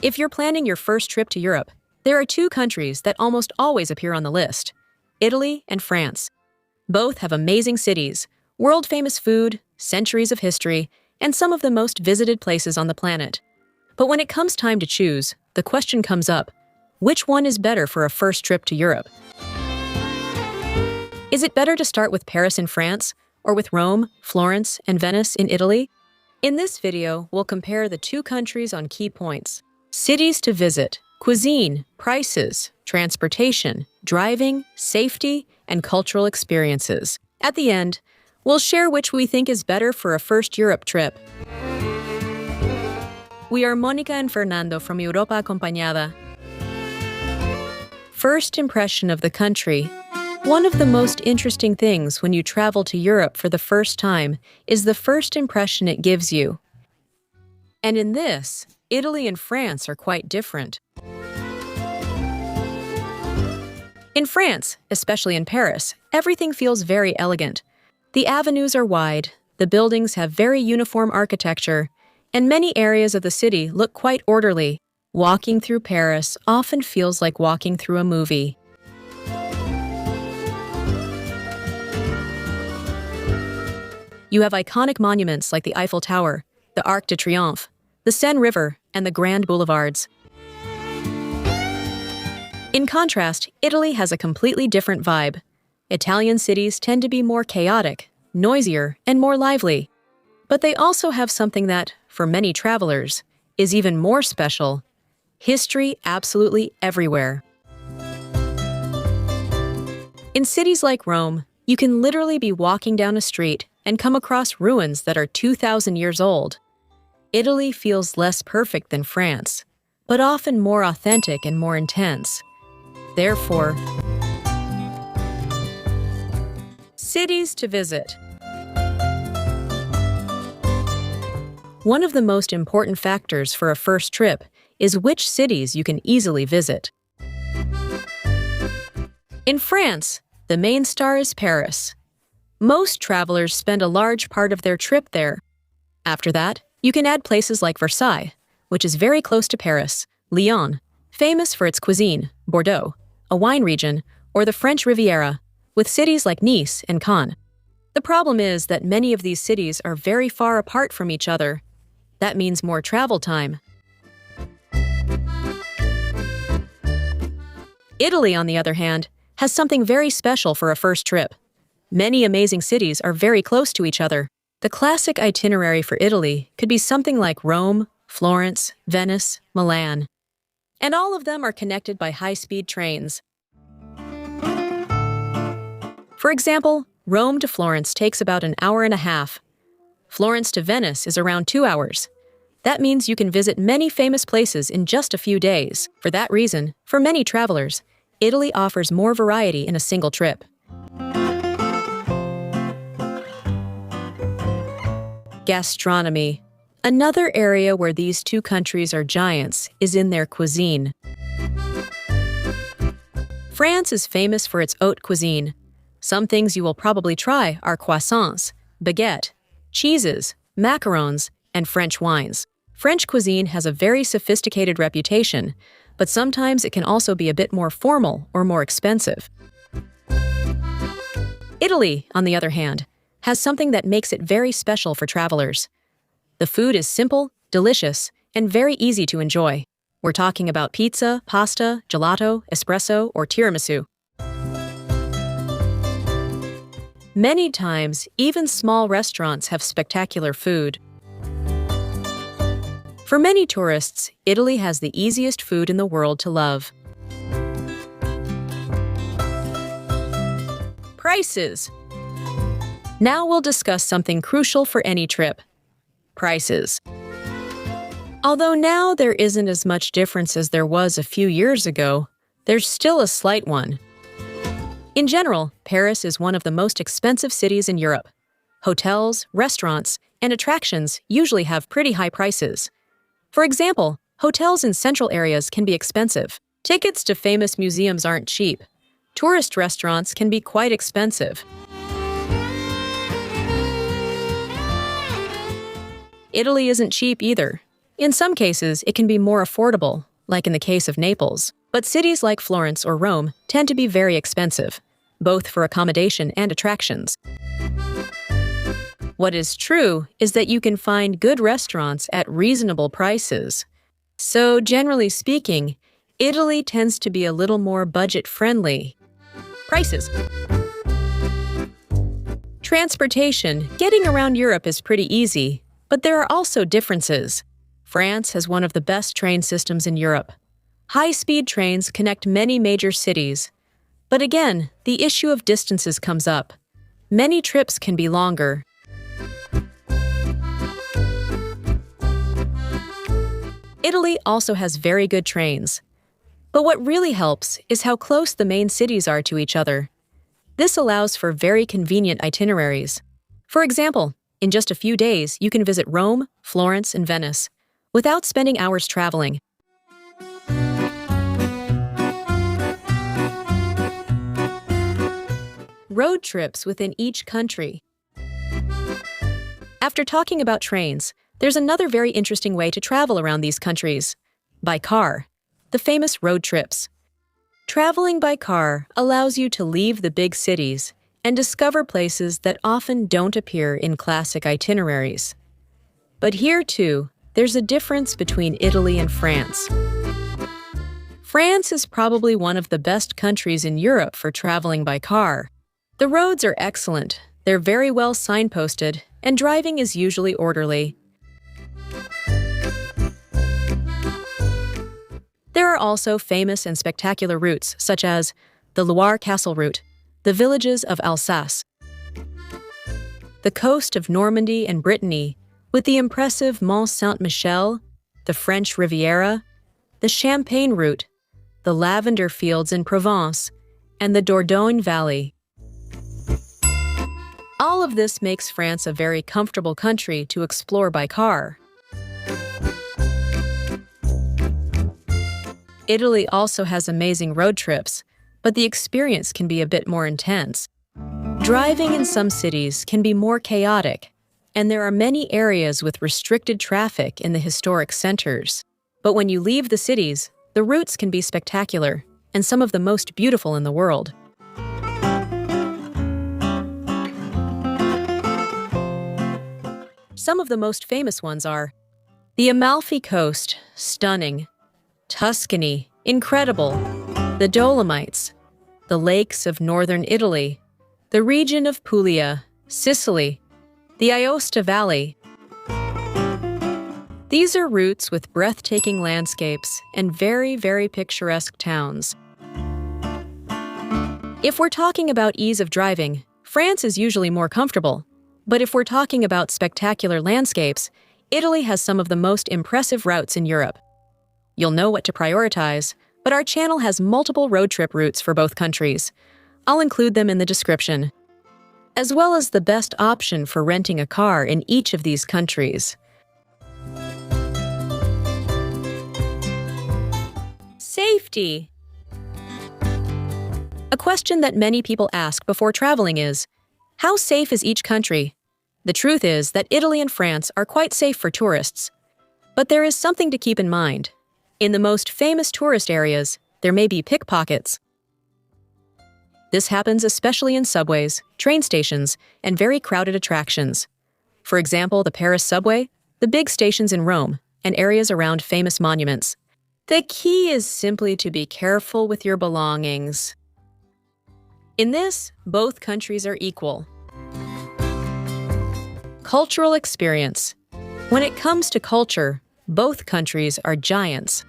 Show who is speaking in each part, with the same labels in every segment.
Speaker 1: If you're planning your first trip to Europe, there are two countries that almost always appear on the list: Italy and France. Both have amazing cities, world-famous food, centuries of history, and some of the most visited places on the planet. But when it comes time to choose, the question comes up: which one is better for a first trip to Europe? Is it better to start with Paris in France, or with Rome, Florence, and Venice in Italy? In this video, we'll compare the two countries on key points: cities to visit, cuisine, prices, transportation, driving, safety, and cultural experiences. At the end, we'll share which we think is better for a first Europe trip. We are Monica and Fernando from Europa Acompañada. First impression of the country. One of the most interesting things when you travel to Europe for the first time is the first impression it gives you. And in this, Italy and France are quite different. In France, especially in Paris, everything feels very elegant. The avenues are wide, the buildings have very uniform architecture, and many areas of the city look quite orderly. Walking through Paris often feels like walking through a movie. You have iconic monuments like the Eiffel Tower, the Arc de Triomphe, the Seine River, and the grand boulevards. In contrast, Italy has a completely different vibe. Italian cities tend to be more chaotic, noisier, and more lively. But they also have something that, for many travelers, is even more special: history absolutely everywhere. In cities like Rome, you can literally be walking down a street and come across ruins that are 2,000 years old. Italy feels less perfect than France, but often more authentic and more intense. Therefore, cities to visit. One of the most important factors for a first trip is which cities you can easily visit. In France, the main star is Paris. Most travelers spend a large part of their trip there. After that, you can add places like Versailles, which is very close to Paris, Lyon, famous for its cuisine, Bordeaux, a wine region, or the French Riviera, with cities like Nice and Cannes. The problem is that many of these cities are very far apart from each other. That means more travel time. Italy, on the other hand, has something very special for a first trip. Many amazing cities are very close to each other. The classic itinerary for Italy could be something like Rome, Florence, Venice, Milan. And all of them are connected by high-speed trains. For example, Rome to Florence takes about an hour and a half. Florence to Venice is around 2 hours. That means you can visit many famous places in just a few days. For that reason, for many travelers, Italy offers more variety in a single trip. Gastronomy. Another area where these two countries are giants is in their cuisine. France is famous for its haute cuisine. Some things you will probably try are croissants, baguette, cheeses, macarons, and French wines. French cuisine has a very sophisticated reputation, but sometimes it can also be a bit more formal or more expensive. Italy, on the other hand, has something that makes it very special for travelers. The food is simple, delicious, and very easy to enjoy. We're talking about pizza, pasta, gelato, espresso, or tiramisu. Many times, even small restaurants have spectacular food. For many tourists, Italy has the easiest food in the world to love. Prices. Now we'll discuss something crucial for any trip: prices. Although now there isn't as much difference as there was a few years ago, there's still a slight one. In general, Paris is one of the most expensive cities in Europe. Hotels, restaurants, and attractions usually have pretty high prices. For example, hotels in central areas can be expensive. Tickets to famous museums aren't cheap. Tourist restaurants can be quite expensive. Italy isn't cheap either. In some cases, it can be more affordable, like in the case of Naples, but cities like Florence or Rome tend to be very expensive, both for accommodation and attractions. What is true is that you can find good restaurants at reasonable prices. So, generally speaking, Italy tends to be a little more budget-friendly. Prices. Transportation. Getting around Europe is pretty easy, but there are also differences. France has one of the best train systems in Europe. High-speed trains connect many major cities. But again, the issue of distances comes up. Many trips can be longer. Italy also has very good trains. But what really helps is how close the main cities are to each other. This allows for very convenient itineraries. For example, in just a few days, you can visit Rome, Florence, and Venice, without spending hours traveling. Road trips within each country. After talking about trains, there's another very interesting way to travel around these countries. By car. The famous road trips. Traveling by car allows you to leave the big cities and discover places that often don't appear in classic itineraries. But here, too, there's a difference between Italy and France. France is probably one of the best countries in Europe for traveling by car. The roads are excellent, they're very well signposted, and driving is usually orderly. There are also famous and spectacular routes, such as the Loire Castle route, the villages of Alsace, the coast of Normandy and Brittany, with the impressive Mont Saint-Michel, the French Riviera, the Champagne route, the lavender fields in Provence, and the Dordogne Valley. All of this makes France a very comfortable country to explore by car. Italy also has amazing road trips, but the experience can be a bit more intense. Driving in some cities can be more chaotic, and there are many areas with restricted traffic in the historic centers. But when you leave the cities, the routes can be spectacular and some of the most beautiful in the world. Some of the most famous ones are the Amalfi Coast, stunning. Tuscany, incredible. The Dolomites, the lakes of northern Italy, the region of Puglia, Sicily, the Aosta Valley. These are routes with breathtaking landscapes and very, very picturesque towns. If we're talking about ease of driving, France is usually more comfortable. But if we're talking about spectacular landscapes, Italy has some of the most impressive routes in Europe. You'll know what to prioritize, but our channel has multiple road trip routes for both countries. I'll include them in the description, as well as the best option for renting a car in each of these countries. Safety. A question that many people ask before traveling is, how safe is each country? The truth is that Italy and France are quite safe for tourists. But there is something to keep in mind. In the most famous tourist areas, there may be pickpockets. This happens especially in subways, train stations, and very crowded attractions. For example, the Paris subway, the big stations in Rome, and areas around famous monuments. The key is simply to be careful with your belongings. In this, both countries are equal. Cultural experience. When it comes to culture, both countries are giants.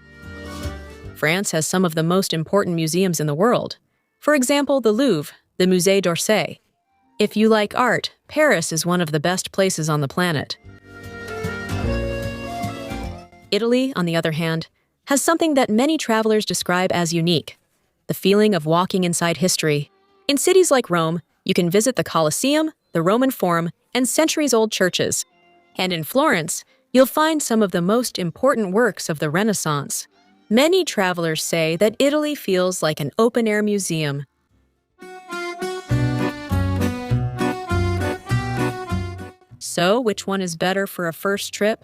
Speaker 1: France has some of the most important museums in the world. For example, the Louvre, the Musée d'Orsay. If you like art, Paris is one of the best places on the planet. Italy, on the other hand, has something that many travelers describe as unique, the feeling of walking inside history. In cities like Rome, you can visit the Colosseum, the Roman Forum, and centuries-old churches. And in Florence, you'll find some of the most important works of the Renaissance. Many travelers say that Italy feels like an open-air museum. So, which one is better for a first trip?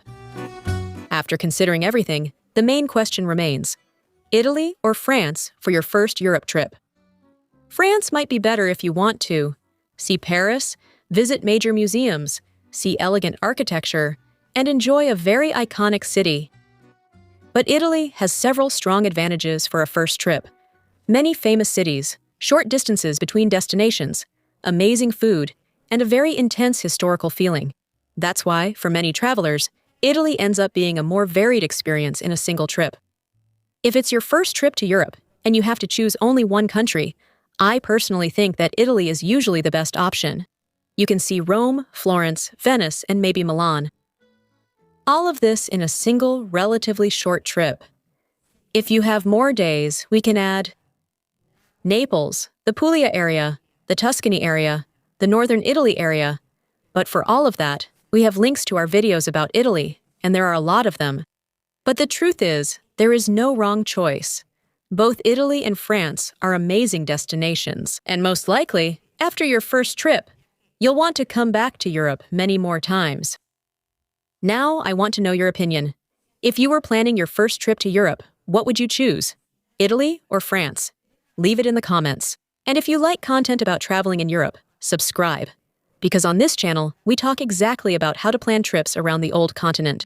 Speaker 1: After considering everything, the main question remains: Italy or France for your first Europe trip? France might be better if you want to see Paris, visit major museums, see elegant architecture, and enjoy a very iconic city. But Italy has several strong advantages for a first trip. Many famous cities, short distances between destinations, amazing food, and a very intense historical feeling. That's why, for many travelers, Italy ends up being a more varied experience in a single trip. If it's your first trip to Europe and you have to choose only one country, I personally think that Italy is usually the best option. You can see Rome, Florence, Venice, and maybe Milan. All of this in a single, relatively short trip. If you have more days, we can add Naples, the Puglia area, the Tuscany area, the northern Italy area. But for all of that, we have links to our videos about Italy, and there are a lot of them. But the truth is, there is no wrong choice. Both Italy and France are amazing destinations, and most likely, after your first trip, you'll want to come back to Europe many more times. Now, I want to know your opinion. If you were planning your first trip to Europe, what would you choose? Italy or France? Leave it in the comments. And if you like content about traveling in Europe, subscribe. Because on this channel, we talk exactly about how to plan trips around the old continent.